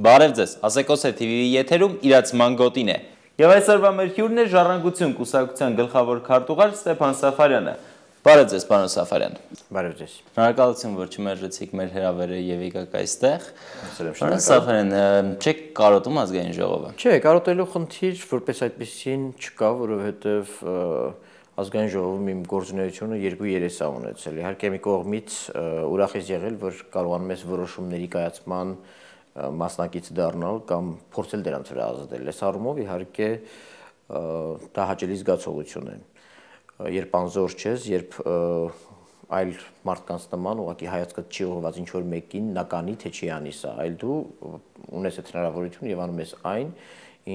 Բարև ձեզ, Ասեկոսե TV-ի եթերում իրացման գոտին է։ Եվ այսօրվա մեր հյուրն է Ժառանգություն կուսակցության գլխավոր քարտուղար Ստեփան Սաֆարյանը։ Բարև ձեզ, պարոն Սաֆարյան։ Բարև ձեզ։ Շնորհակալություն, որ չմերժեցիք մեր հրավերը եւ եկաք այստեղ։ Շնորհակալ։ Սաֆարյան, չեք կարոտում ազգային ժողովը։ Չէ, կարոտելու խնդիր որպես այդպեսին չկա, որովհետեւ ազգային ժողովում իմ գործունեությունը երկու երես է ունեցել։ Իհարկե մի կողմից ուրախ ես եղել, որ կարողանում ես որոշումների կայացման մասնակից դառնալ կամ փորձել դրանց վրա ազդել։ Այս առումով իհարկե դա հաճելի զգացողություն է։ Երբ անզոր չես, երբ այլ մարդկանց նման ուղղակի հայացքդ չի ուղղված ինչ-որ մեկին, նա կանի թե չի անի սա, այլ դու ունես այդ հնարավորությունը եւ անում ես այն,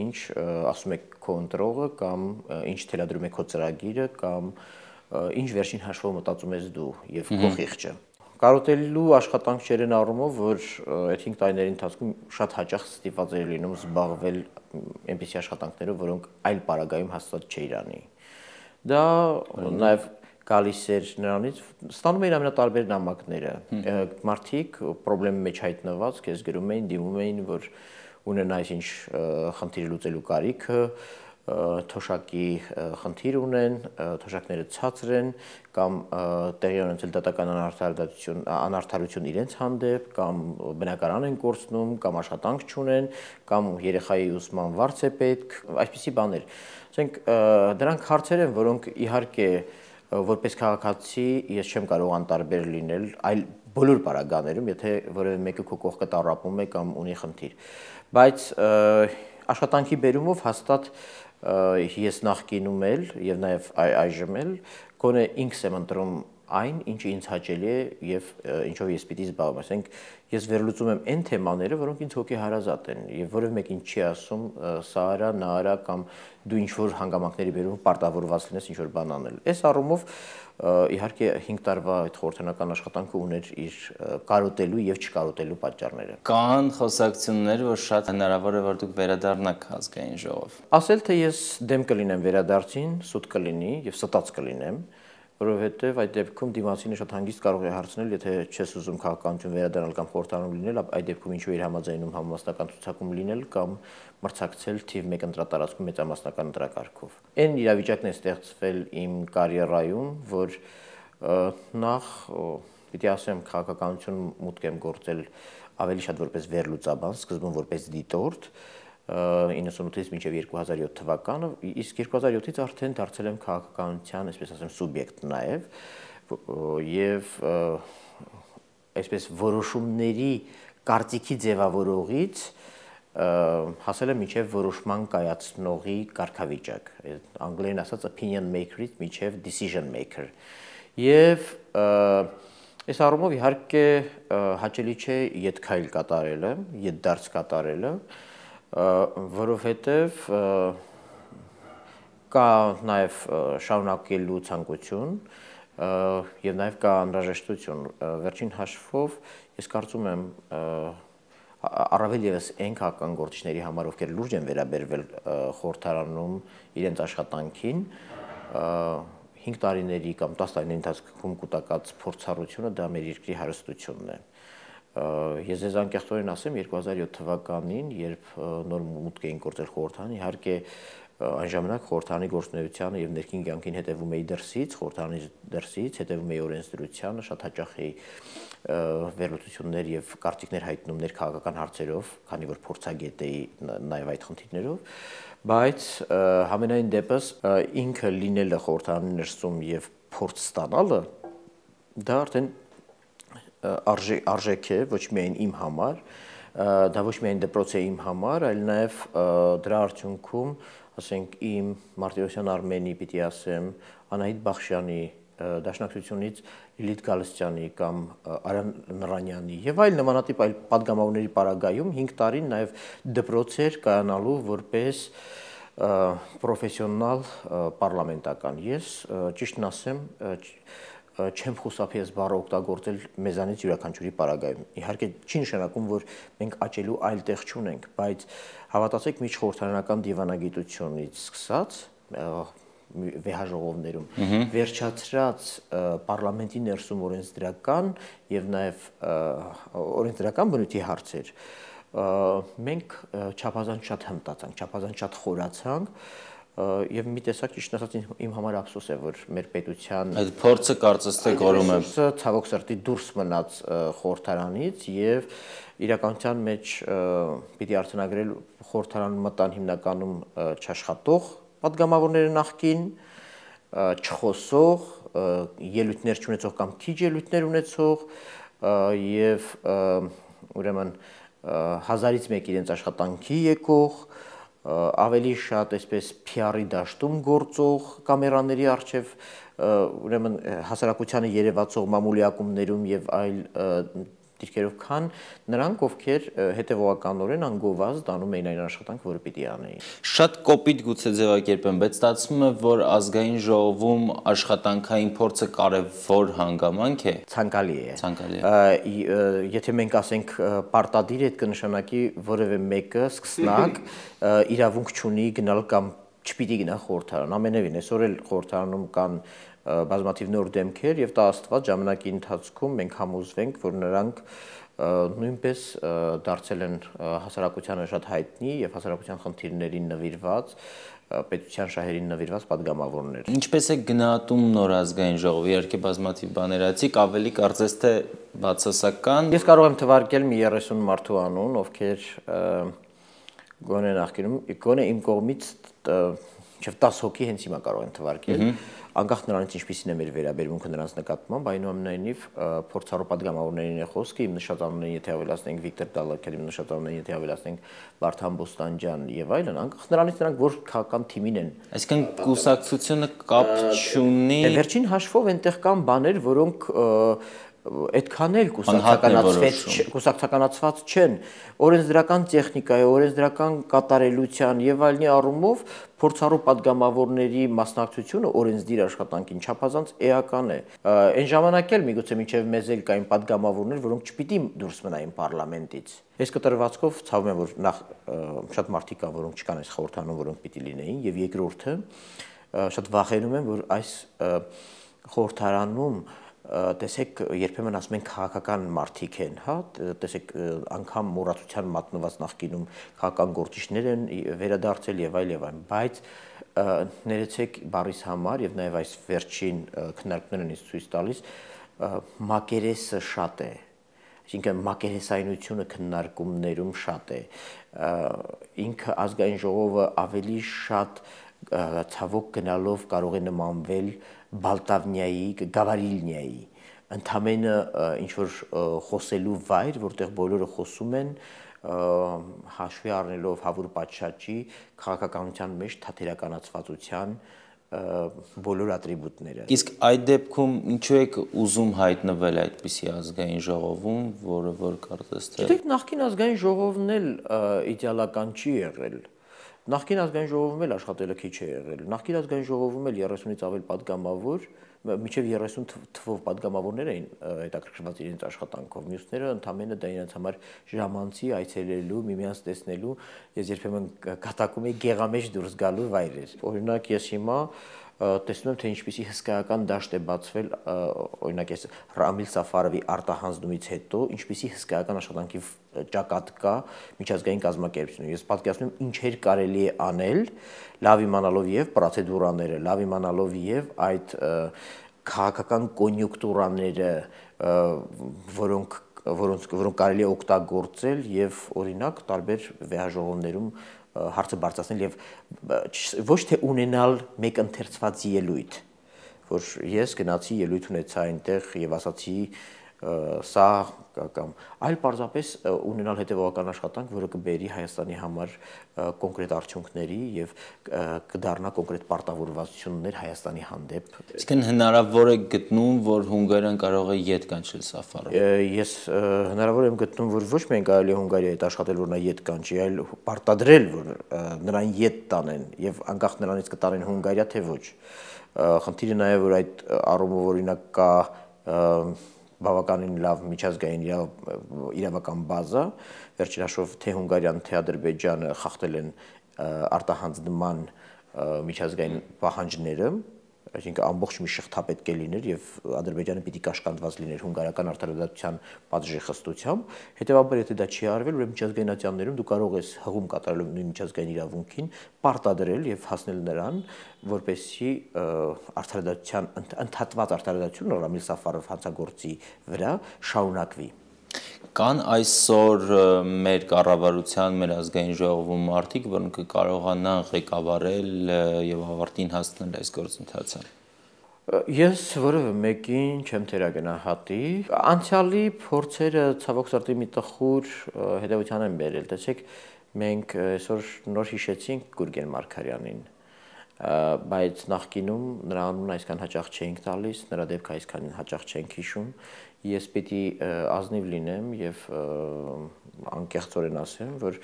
ինչ ասում է քո ընտրողը կամ ինչ թելադրում է քո ծրագիրը կամ ինչ վերջին հաշվով մտածում ես դու եւ քո խիղճը։ Կարոտելու աշխատանքներն առումով, որ այդ 5 տարիների ընթացքում շատ հաճախ ստիպված էր լինում զբաղվել այնպիսի աշխատանքներով, որոնք այլ պարագայում հաստատ չէր անի։ Դա նաեւ գալիս էր նրանից, ստանում էին ամենատարբեր նամակները։ Մարդիկ խնդրի մեջ հայտնված քեզ գրում էին, դիմում էին, որ ունեն այսինչ խնդիր լուծելու կարիքը, թոշակի խնդիր ունեն, թոշակները ցածր են կամ տեղի ունեցել դատական անարդարություն իրենց հանդեպ կամ բնակարան են կորցնում կամ աշխատանք չունեն կամ երեխայի ուսման վարձ է պետք, այսպիսի բաներ։ Ասենք դրանք հարցեր են, որոնք իհարկե որպես քաղաքացի ես չեմ կարող անտարբեր լինել այլ բոլոր պարագաներում, եթե որևէ մեկը քո կողքը տառապում է կամ ունի խնդիր։ Բայց աշխատանքի բերումով հաստատ ես նախկինում էլ եւ նաեւ այժմ էլ գոնե ինքս եմ ընտրում այն, ինչը ինձ հաճելի է եւ ինչով ես պիտի զբաղվեմ։ Ասենք ես վերլուծում եմ այն թեմաները, որոնք ինձ հոգեհարազատ են եւ որևէ մեկին չի ասում սա արա, նա արա կամ դու ինչ որ հանգամանքների բերում պարտավորված լինես ինչ որ բան անել։ Այս առումով իհարկե 5 տարվա այդ խորհրդանական աշխատանքը ուներ իր կարոտելու եւ չկարոտելու պատճառները։ Կան խոսակցություններ, որ շատ հնարավոր է որ դուք վերադառնաք ազգային ժողով։ Ասել թե ես դեմ կլինեմ վերադարձին, սուտ կլինի եւ ստած կլինեմ, որովհետեւ այդ դեպքում դիմացինը շատ հանգիստ կարող է հարցնել, եթե չես ուզում քաղաքականություն վերադառնալ կամ խորհրդանում լինել, այդ դեպքում ինչու իր համաձայնում համամասնական ցուցակում լինել կամ մրցակցել թիվ 1 ընտրատարածքում մեծամասնական ընտրակարգով։ Այն իրավիճակն է ստեղծվել իմ կարիերայում, որ նախ պիտի ասեմ քաղաքականություն մուտք եմ գործել ավելի շատ որպես վերլուծաբան, սկզբում որպես դիտորդ 98-ից մինչև 2007 թվականը, իսկ 2007-ից արդեն դարձել եմ քաղաքականության, այսպես ասեմ, սուբյեկտ նաև եւ այսպես որոշումների կարծիքի ձևավորողից հասել եմ մինչև որոշման կայացնողի կարգավիճակ, անգլերեն ասած opinion maker-ից մինչև decision maker։ Եվ այս առումով իհարկե հաճելի չէ ետքայլ կատարելը, ետդարձ կատարելը, որովհետև կա նաև շարունակելու ցանկություն եւ նաև կա անհրաժեշտություն։ Վերջին հաշվով ես կարծում եմ առավել եւս այն քաղաքական գործիչների համար, ովքեր լուրջ են վերաբերվել խորհրդարանում իրենց աշխատանքին, 5 տարիների կամ 10 տարիների ընթացքում կուտակած փորձառությունը դա մեր երկրի հարստությունն է։ Ես ձեզ անկեղծորեն ասեմ 2007 թվականին, երբ նոր մուտք էին գործել խորհրդարան, իհարկե այն ժամանակ խորհրդարանի գործունեությանը եւ ներքին կյանքին հետևում էի դրսից, խորհրդարանի դրսից, հետևում էի օրենսդրությանը, շատ հաճախ էի վերլուծություններ եւ կարծիքներ հայտնումներ քաղաքական հարցերով, քանի որ փորձագետ էի նաեւ այդ խնդիրներով, բայց համենայն դեպս ինքը լինելը խորհրդարանի ներսում եւ փորձ ստանալը դա արդեն արժեք է ոչ միայն իմ համար, դա ոչ միայն դպրոց է իմ համար, այլ նաև դրա արդյունքում, ասենք իմ Մարտիրոսյան Արմենի, պիտի ասեմ, Անահիտ Բախշյանի, Դաշնակցությունից Լիլիթ Գալստյանի կամ Արան Նռանյանի եւ այլ նմանատիպ այլ պատգամավորների պարագայում 5 տարին նաև դպրոց էր կայանալու որպես պրոֆեսիոնալ պարլամենտական։ Ես ճիշտն ասեմ, չեմ խուսափի այս բառը օգտագործել մեզանից յուրաքանչյուրի պարագայում։ Իհարկե չի նշանակում, որ մենք աճելու այլ տեղ չունենք, բայց հավատացեք միջխորհրդարանական դիվանագիտությունից սկսած վեհաժողովներում վերջացրած պարլամենտի ներսում օրենսդրական եւ նաեւ օրենսդրական բնույթի հարցեր մենք չափազանց շատ հմտացանք, չափազանց շատ խորացանք եւ մի տեսակ ճիշտ ասած իմ համար ափսոս է, որ մեր պետության այդ փորձը կարծես թե գոռում է ցավոք սրտի դուրս մնաց խորհրդարանից եւ իրականության մեջ պիտի արձանագրել խորհրդարան մտան հիմնականում չաշխատող պատգամավորները նախկին, չխոսող, ելույթներ չունեցող կամ քիչ ելույթներ ունեցող եւ ուրեմն 1000-ից մեկ իրենց աշխատանքի եկող, ավելի շատ այսպես PR-ի դաշտում գործող կամերաների առջև ուրեմն հասարակությանը երևացող մամուլի ակումբներում եւ այլ դիրքերով քան նրանք, ովքեր հետևողականորեն անգովազդ անում էին այն աշխատանքը, որը պիտի անեին։ Շատ կոպիտ գուցե ձևակերպեմ, բայց ստացվում է, որ ազգային ժողովում աշխատանքային փորձը կարևոր հանգամանք է։ Ցանկալի է։ Ցանկալի է։ Եթե մենք ասենք պարտադիր է, դա կնշանակի որևէ մեկը սկսնակ իրավունք չունի գնալ կամ չպիտի գնա խորհրդարան։ Ամենևին այսօր էլ խորհրդարանում կան բազմաթիվ նոր դեմքեր եւ տա Աստված ժամանակի ընթացքում մենք համոզվենք, որ նրանք նույնպես դարձել են հասարակությանը շատ հայտնի եւ հասարակության խնդիրներին նվիրված, պետության շահերին նվիրված падգամավորներ։ Ինչպես է գնահատում նոր ազգային ժողովը, իհարկե բազմաթիվ բաներ ասիք, ավելի կարծես թե բացասական։ Ես կարող եմ թվարկել մի 30 մարդու անուն, ովքեր գոնե նախկինում, գոնե իմ կողմից 10 հոգի հենց հիմա կարող եմ թվարկել, անկախ նրանից ինչպիսին է մեր վերաբերմունքը նրանց նկատմամբ, այնուամենայնիվ փորձառու падգամավորներին է խոսքը, իմ նշած անուններին եթե ավելացնենք Վիկտոր Դալաքյան, իմ նշած անուններին եթե ավելացնենք Վարդան Բոստանջյան եւ այլն, անկախ նրանից նրանք որ քաղաքական թիմին են։ Այսինքն կուսակցությունը կապ չունի։ Վերջին հաշվով այնտեղ կան բաներ, որոնք այդքան էլ կուսակցականացված չեն, օրենսդրական տեխնիկայի, օրենսդրական կատարելության եւ այլնի առումով փորձառու падգամավորների մասնակցությունը օրենսդիր աշխատանքին չափազանց էական է։ Այն ժամանակ էլ միգուցե մինչև մեզ էլ կային падգամավորներ, որոնք չպիտի դուրս մնային պարլամենտից։ Այս կտրվածքով ցավում եմ, որ նախ շատ մարդիկ կան, որոնք չկան այս խորհրդանում, որոնք պիտի լինեին, եւ երկրորդը շատ վախենում եմ, որ այս խորհրդարանում տեսեք երբեմն ասում են քաղաքական մարդիկ են, հա, տեսեք անգամ մոռացության մատնված նախկինում քաղաքական գործիչներ են վերադարձել եւ այլ, բայց ներեցեք բառիս համար եւ նաեւ այս վերջին քննարկումներն ինձ ցույց տալիս մակերեսը շատ է, այսինքն մակերեսայնությունը քննարկումներում շատ է, ինքը ազգային ժողովը ավելի շատ ցավոք գնալով կարող է նմանվել Բալտավնիայի, Գավարիլնիայի, ընդամենը ինչ-որ խոսելու վայր, որտեղ բոլորը խոսում են, հաշվի առնելով հավուր պատշաճի քաղաքականության մեջ թատերականացվածության բոլոր ատրիբուտները։ Իսկ այդ դեպքում ինչու եք ուզում հայտնվել այդպիսի ազգային ժողովում, որը որ կարծես թե։ Գիտեք, նախկին ազգային ժողովն էլ իդեալական չի եղել։ Նախկին ազգային ժողովում էլ աշխատելը քիչ է եղել։ Նախկին ազգային ժողովում էլ 30-ից ավել падգամավոր, մինչև 30 թվով падգամավորներ էին հետաքրքրված իրենց աշխատանքով։ Մյուսները ընդամենը դա իրենց համար ժամանցի այցելելու, միմյանց տեսնելու, ես երբեմն կատակում էի գեղամեջ դուրս գալու վայրեր։ Օրինակ ես հիմա տեսնում եմ, թե ինչպիսի հսկայական դաշտ է բացվել, օրինակ ես Ռամիլ Սաֆարովի արտահանձնումից հետո, ինչպիսի հսկայական աշխատանքի ճակատ կա միջազգային կազմակերպությունում։ Ես պատկերացնում եմ ինչեր կարելի է անել, լավ իմանալով եւ պրոցեդուրաները, լավ իմանալով եւ այդ քաղաքական կոնյունկտուրաները, որոնք կարելի է օգտագործել եւ օրինակ տարբեր վեհաժողովներում հարցը բարձրացնել եւ ոչ թե ունենալ մեկ ընթերցված ելույթ, որ ես գնացի ելույթ ունեցա այնտեղ եւ ասացի սա կամ այլ պարզապես ունենալ հետևողական աշխատանք, որը կբերի Հայաստանի համար կոնկրետ արդյունքների եւ կդառնա կոնկրետ պարտավորվածություններ Հայաստանի հանդեպ։ Իսկն հնարավոր է գտնում, որ Հունգարիան կարող է ետ կանչել Սաֆարովին։ Ես հնարավոր եմ գտնում, որ ոչ միայն կարելի է Հունգարիայի հետ աշխատել, որ նա ետ կանչի, այլ պարտադրել, որ նրան ետ տանեն եւ անկախ նրանից կտանեն Հունգարիա թե ոչ։ Խնդիրը նաեւ որ այդ առումով օրինակ կա բավականին լավ միջազգային իրավական բազա, վերջին հաշվով թե Հունգարիան, թե Ադրբեջանը խախտել են արտահանձնման միջազգային պահանջները, այսինքն ամբողջ մի շղթա պետք է լիներ եւ Ադրբեջանը պիտի կաշկանդված լիներ հունգարական արտադրության պատժի խստությամբ, հետեւաբար եթե դա չի արվել, ուրեմն միջազգային ատյաններում դու կարող ես հղում կատարել նույն միջազգային իրավունքին, պարտադրել եւ հասնել նրան, որպեսզի արտադրության ընդհատված արտադրությունը Ռամիլ Սաֆարով հանցագործի վրա շարունակվի։ Կան այսօր մեր կառավարության, մեր ազգային ժողովում մարդիկ, որոնք կարողանան ղեկավարել եւ ավարտին հասնել այս գործընթացը։ Ես որևէ մեկին չեմ թերագնահատի։ Անցյալի փորձերը ցավոք սրտի մի տխուր հետևության են բերել։ Տեսեք, մենք այսօր նոր հիշեցինք Գուրգեն Մարգարյանին, բայց նախկինում նրա անունն այսքան հաճախ չէինք տալիս, նրա դեպքը այսքան հաճախ չենք հիշում։ Ես պիտի ազնիվ լինեմ եւ անկեղծորեն ասեմ, որ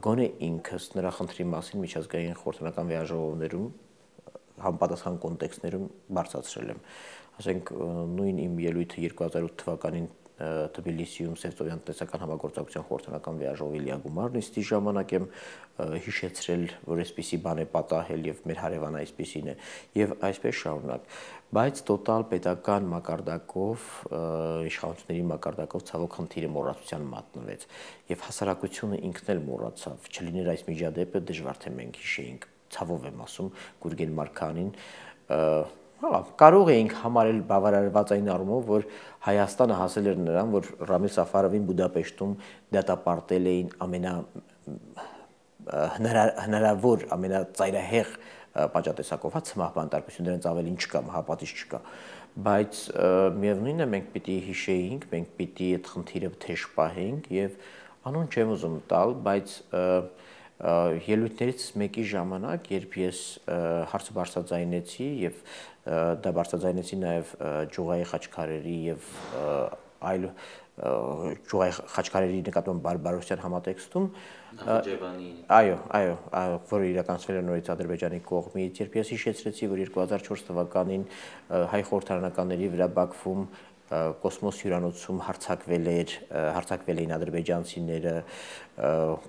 գոնե ինքս նրա խնդրի մասին միջազգային խորհրդանական վեաժողովներում համապատասխան կոնտեքստներում բարձրացրել եմ։ Ասենք նույն իմ ելույթը 2008 թվականին Թբիլիսիում Սևծովյան տնտեսական համագործակցության խորհրդանական վեաժողովի լիագումար նիստի ժամանակ եմ հիշեցրել, որ այսպիսի բան է պատահել եւ մեր հարևանը այսպիսին է եւ այսպես շարունակ, բայց տոտալ պետական մակարդակով իշխանությունների մակարդակով ցավոք խնդիրը մոռացության մատնվեց եւ հասարակությունը ինքն էլ մոռացավ, չլիներ այս միջադեպը դժվար թե մենք հիշեինք, ցավով եմ ասում Գուրգեն Մարգարյանին կարող էինք համարել բավարարված այն առումով, որ Հայաստանը հասել էր նրան, որ Ռամիլ Սաֆարովին Բուդապեշտում դատապարտել էին հնարավոր ամենածայրահեղ պատժատեսակով, ցմահբանտարկություն, դրանց ավելին չկա, մահապատիժ չկա, բայց միևնույնն է մենք պիտի հիշեինք, մենք պիտի այդ խնդիրը թեժ պահեինք եւ անուն չեմ ուզում տալ, բայց ելույթներից մեկի ժամանակ, երբ ես հարցը բարձրաձայնեցի եւ դա բարձրաձայնեցի նաեւ Ջուղայի Խաչքարերի եւ այլ Ջուղայի Խաչքարերի նկատմամբ բարբարոսության համատեքստում այո, որը իրականացվել է նորից Ադրբեջանի կողմից, երբ ես հիշեցրեցի, որ 2004 թվականին հայ խորհրդարանականների վրա Բաքվում Կոսմոս հյուրանոցում հարձակվել էին ադրբեջանցիները,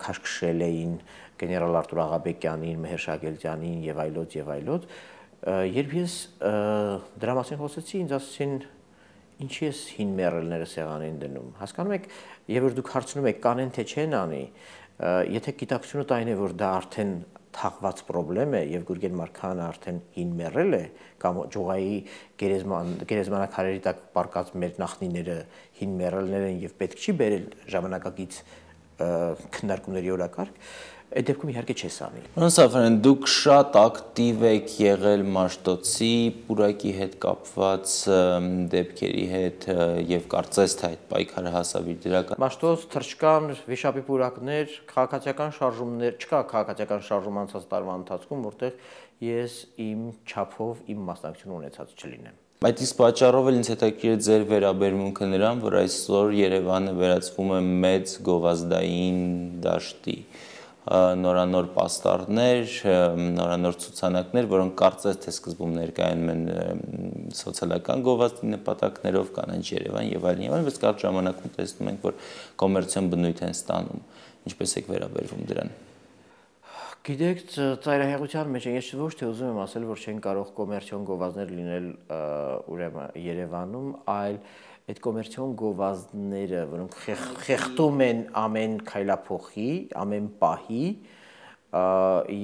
քաշքշել էին գեներալ Արտուր Աղաբեկյանին, Մեհեր Շագելյանին եւ այլոց, երբ ես դրա մասին խոսեցի, ինձ ասացին, ինչի ես հին մեռելները սեղանին դնում, հասկանում եք, եւ որ դուք հարցնում եք կանեն թե չեն անի, եթե գիտակցությունը այն է, որ դա արդեն թաղված խնդրեմ է եւ Գուրգեն Մարգարյանը արդեն հին մեռել է կամ Ջուղայի գերեզմանակարերի տակ պարկած մեր նախնիները հին մեռելներ են եւ պետք չի բերել ժամանակակից քննարկումների օրակարգ, այդ դեպքում իհարկե չես անի։ Պարոն Սաֆարյան, դուք շատ ակտիվ եք եղել Մաշտոցի պուրակի հետ կապված դեպքերի հետ եւ կարծես թե այդ պայքարը հասավ իր դրական։ Մաշտոց, Թրջկան, Վիշապի պուրակներ, քաղաքացիական շարժումներ, չկա քաղաքացիական շարժում անցած տարվա ընթացքում, որտեղ ես իմ չափով իմ մասնակցություն ունեցած չլինեմ։ Այդ իսկ պատճառով էլ ինձ հետաքրքիր է ձեր վերաբերմունքը նրան, որ այսօր Երևանը վերածվում է մեծ գովազդային դաշտի, նորանոր պաստառներ, նորանոր ցուցանակներ, որոնք կարծես թե սկզբում ներկայանում են սոցիալական գովազդի նպատակներով, կանանչ Երևան եւ այլն, բայց կարճ ժամանակում տեսնում ենք, որ կոմերցիոն բնույթ են ստանում։ Ինչպես եք վերաբերվում դրան։ Գիտեք, ծայրահեղության մեջ ես ոչ թե ուզում եմ ասել, որ չեն կարող կոմերցիոն գովազդներ լինել ուրեմն Երևանում, այլ այդ կոմերցիոն գովազդները, որոնք խեղդում են ամեն քայլափոխի, ամեն պահի,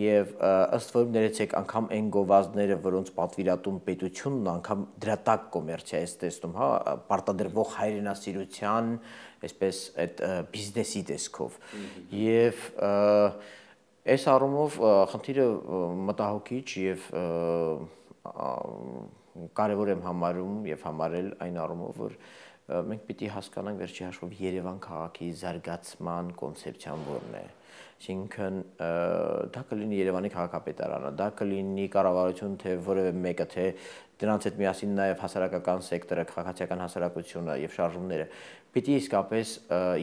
եւ ըստ որում ներեցեք անգամ այն գովազդները, որոնց պատվիրատուն պետությունն անգամ դրա տակ կոմերցիա է տեսնում, հա, պարտադրվող հայրենասիրության, այսպես այդ բիզնեսի տեսքով։ Եվ այս առումով խնդիրը մտահոգիչ եւ կարևոր եմ համարում եւ համարել այն առումով, որ մենք պիտի հասկանանք վերջի հաշվով Երևան քաղաքի զարգացման կոնցեպցիան որն է։ Այսինքն դա կլինի Երևանի քաղաքապետարանը, դա կլինի կառավարություն, թե որևէ մեկը, թե դրանց հետ միասին նաև հասարակական սեկտորը, քաղաքացիական հասարակությունը եւ շարժումները պիտի իսկապես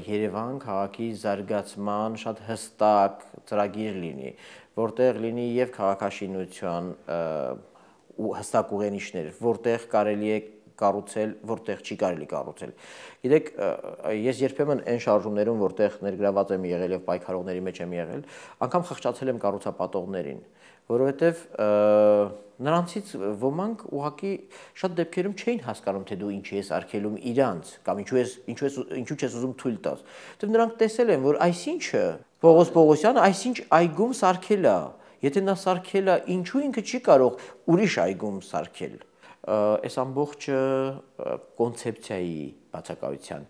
Երևան քաղաքի զարգացման շատ հստակ ծրագիր լինի, որտեղ լինի եւ քաղաքաշինության ու հստակ ուղենիշներ, որտեղ կարելի է կառուցել, որտեղ չի կարելի կառուցել։ Գիտեք, ես երբեմն այն շարժումներում, որտեղ ներգրաված եմ եղել եւ պայքարողների մեջ եմ եղել, անգամ խղճացել եմ կառուցապատողներին, որովհետեւ նրանցից ոմանք ուղղակի շատ դեպքերում չէին հասկանում, թե դու ինչի ես արգելում իրանց կամ ինչու չես ուզում թույլ տաս։ Որտեւ նրանք տեսել են, որ այսինչը Պողոս Պողոսյանը այսինչ այգում սարքել է։ Եթե նա սարքել է, ինչու ինքը չի կարող ուրիշ այգում սարքել։ Այս ամբողջը կոնցեպցիայի բացակայության,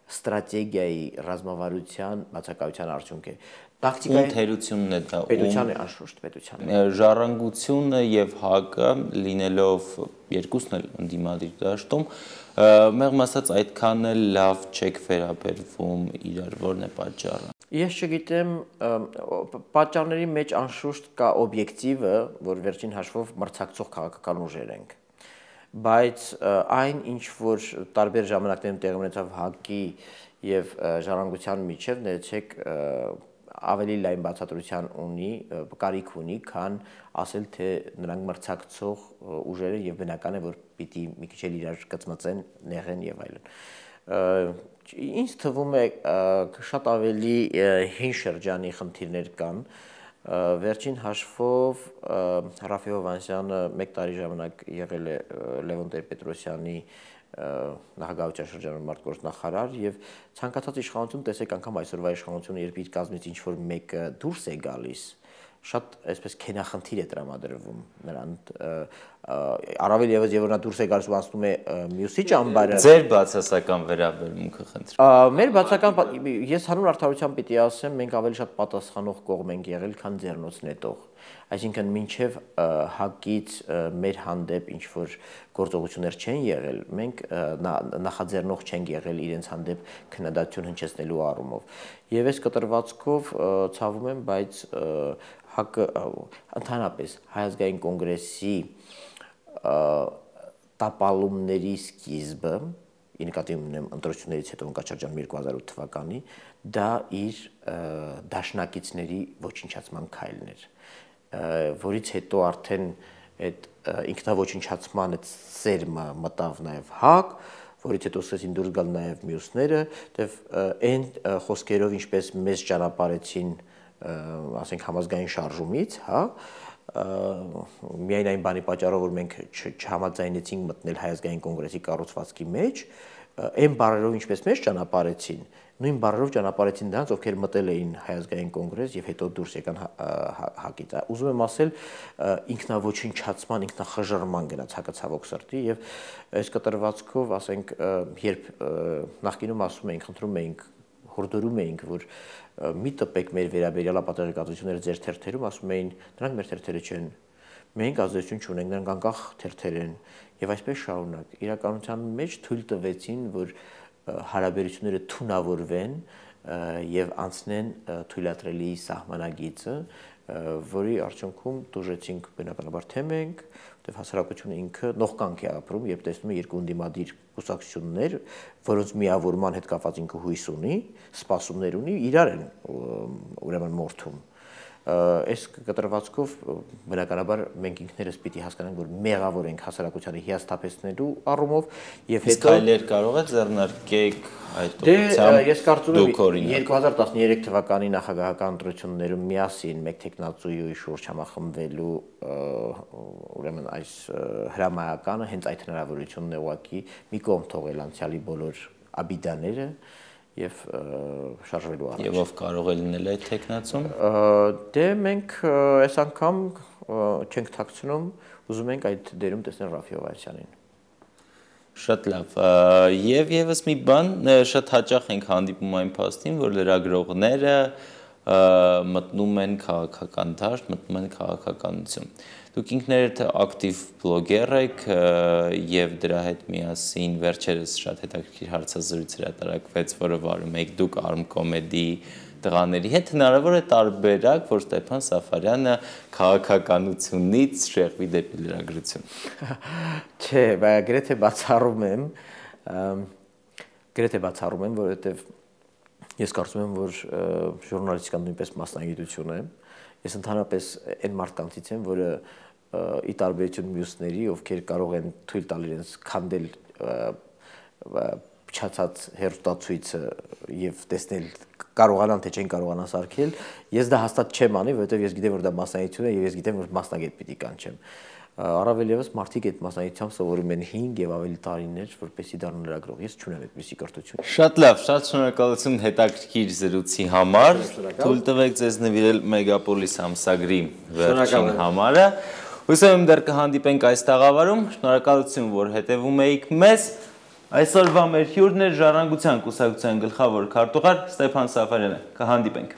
ստրատեգիայի, ռազմավարության բացակայության արդյունք է։ Տակտիկայի թերությունն է դա։ Պետության է անշուշտ պետության։ Ժառանգությունը եւ ՀԱԿ-ը լինելով երկուսն էլ ընդդիմադիր դաշտում, մեղմ ասած այդքան էլ լավ չեք վերաբերվում իրար, որն է պատճառը։ Ես չգիտեմ, պատճառների մեջ անշուշտ կա օբյեկտիվը, որ վերջին հաշվով մրցակցող քաղաքական ուժեր ենք, բայց այն ինչ որ տարբեր ժամանակներում տեղի ունեցավ ՀԱԿ-ի եւ ժառանգության միջև, ներեցեք ավելի լայն բացատրության կարիք ունի, քան ասել, թե նրանք մրցակցող ուժեր են եւ բնական է, որ պիտի մի քիչ էլ իրար կծմծեն, նեղեն եւ այլն։ Ինձ թվում է շատ ավելի հին շրջանի խնդիրներ կան։ Վերջին հաշվով Ռաֆֆի Հովհաննիսյանը 1 տարի ժամանակ եղել է Լևոն Տեր-Պետրոսյանի նախագահության շրջանում մարդգործնախարար եւ ցանկացած իշխանություն, տեսեք անգամ այսօրվա իշխանությունը, երբ իր կազմից ինչ-որ մեկը դուրս է գալիս, շատ այսպես քենախնդիր է տրամադրվում նրան, առավել եւս եւ նա դուրս է գալիս ու անցնում է մյուսի ճամբարը։ Ձեր բացասական վերաբերմունքը խնդրեմ։ Մեր բացական, ես հանուն արդարության պիտի ասեմ, մենք ավելի շատ պատասխանող կողմ ենք եղել, քան ձեռնոց նետող։ Այսինքն մինչև ՀԱԿ-ից մեր հանդեպ ինչ որ գործողություններ չեն եղել, մենք նախաձեռնող չենք եղել իրենց հանդեպ քննադատություն հնչեցնելու առումով։ Եվ այս կտրվածքով ցավում եմ, բայց ՀԱԿ-ը ընդհանրապես Հայ ազգային կոնգրեսի տապալումների սկիզբը, ի նկատի ունեմ ընտրություններից հետո ընկճարժան 2008 թվականի, դա իր դաշնակիցների ոչնչացման քայլն էր, որից հետո արդեն այդ ինքնաոչնչացման այդ սերմը մտավ նաև ՀԱԿ, որից հետո սկսեցին դուրս գալ նաև մյուսները, դեվ այն խոսքերով ինչպես մեզ ճանապարհեցին, ասենք համազգային շարժումից, հա, միայն այն բանի պատճառով, որ մենք չհամաձայնեցինք մտնել Հայ ազգային կոնգրեսի կառուցվածքի մեջ, այն բառերով ինչպես մեզ ճանապարհեցին, նույն բառերով ճանապարհեցին նրանց, ովքեր մտել էին Հայ ազգային կոնգրես եւ հետո դուրս եկան ՀԱԿ-ից։ Ուզում եմ ասել, ինքնաոչնչացման, ինքնախժռման գնաց ՀԱԿ-ը ցավոք սրտի եւ այս կտրվածքով, ասենք, երբ նախկինում ասում էինք, խնդրում էինք, հորդորում էինք, որ մի տպեք մեր վերաբերյալ ապատեղեկատվությունները ձեր թերթերում, ասում էին, նրանք մեր թերթերը չեն, մենք ազդեցություն չունենք, նրանք անկախ թերթեր են եւ այսպես շարունակ։ Իրականության մեջ թույլ տվեցին, որ հարաբերությունները թունավորվեն եւ անցնեն թույլատրելի սահմանագիծը, որի արդյունքում դժեցինք բնականաբար թե մենք, որտեղ հասարակությունը ինքը նողկանք է ապրում, երբ տեսնում է երկու ընդդիմադիր կուսակցություններ, որոնց միավորման հետ կապված ինքը հույս ունի, սպասումներ ունի, իրար են ուրեմն մորթում։ Այս կտրվածքով բնականաբար մենք ինքներս պիտի հասկանանք, որ մեղավոր ենք հասարակությանը հիասթափեցնելու առումով եւ հետո այլեր կարող է ձեռնարկեք այդ ուղղությամբ։ Ես կարծում եմ 2013 թվականի նախագահական ընտրություններում միասին մեկ տեխնացուի շուրջ համախմբվելու ուրեմն այս հրամայականը հենց այդ հնարավորությունն է ուղղակի մի կողմ թողել անցյալի բոլոր աբիդաները եւ շարժվելու առաջ։ Եվ ով կարող է լինել այդ տեխնացուն։ Դե մենք այս անգամ չենք թաքցնում, ուզում ենք այդ դերում տեսնել Ռաֆֆի Հովհաննիսյանին։ Շատ լավ։ Եվ եւս մի բան, շատ հաճախ ենք հանդիպում այն փաստին, որ լրագրողները մտնում են քաղաքական դաշտ, մտնում են քաղաքականություն։ Դուք ինքներդ ակտիվ բլոգեր եք եւ դրա հետ միասին վերջերս շատ հետաքրքիր հարցազրույց հրատարակվեց, որը վարում եք դուք Arm-Comedy տղաների հետ, հնարավոր է տարբերակ, որ Ստեփան Սաֆարյանը քաղաքականությունից շեղվի դեպի լրագրություն։ Չէ, բայց գրեթե բացառում եմ, որովհետեւ ես կարծում եմ, որ ժուրնալիստիկան նույնպես մասնագիտություն է։ Ես ընդհանրապես այն մարդկանցից եմ, որը ի տարբերություն մյուսների, ովքեր կարող են թույլ տալ իրենց քանդել փչացած հերոստացույցը եւ տեսնել կարողանան թե չեն կարողանա սարքել, ես դա հաստատ չեմ անի, որովհետեւ ես գիտեմ, որ դա մասնագիտություն է եւ ես գիտեմ, որ մասնագետ պիտի կանչեմ։ Առավել եւս մարդիկ այդ մասնագիտությամբ սովորում են 5 եւ ավելի տարիներ, որպեսզի դառնան լրագրող։ Ես չունեմ այդպիսի կրթություն։ Շատ լավ, շատ շնորհակալություն հետաքրքիր զրույցի համար։ Թույլ տվեք ձեզ նվիրել Մեգապոլիս ամսագրի վերջին համարը։ Հույսով եմ դեռ կհանդիպենք այս տաղավարում։ Շնորհակալություն, որ հետևում եք մեզ։ Այսօրվա մեր հյուրն էր Ժառանգության կուսակցության գլխավոր քարտուղար Ստեփան Սաֆարյանը։ Կհանդիպենք։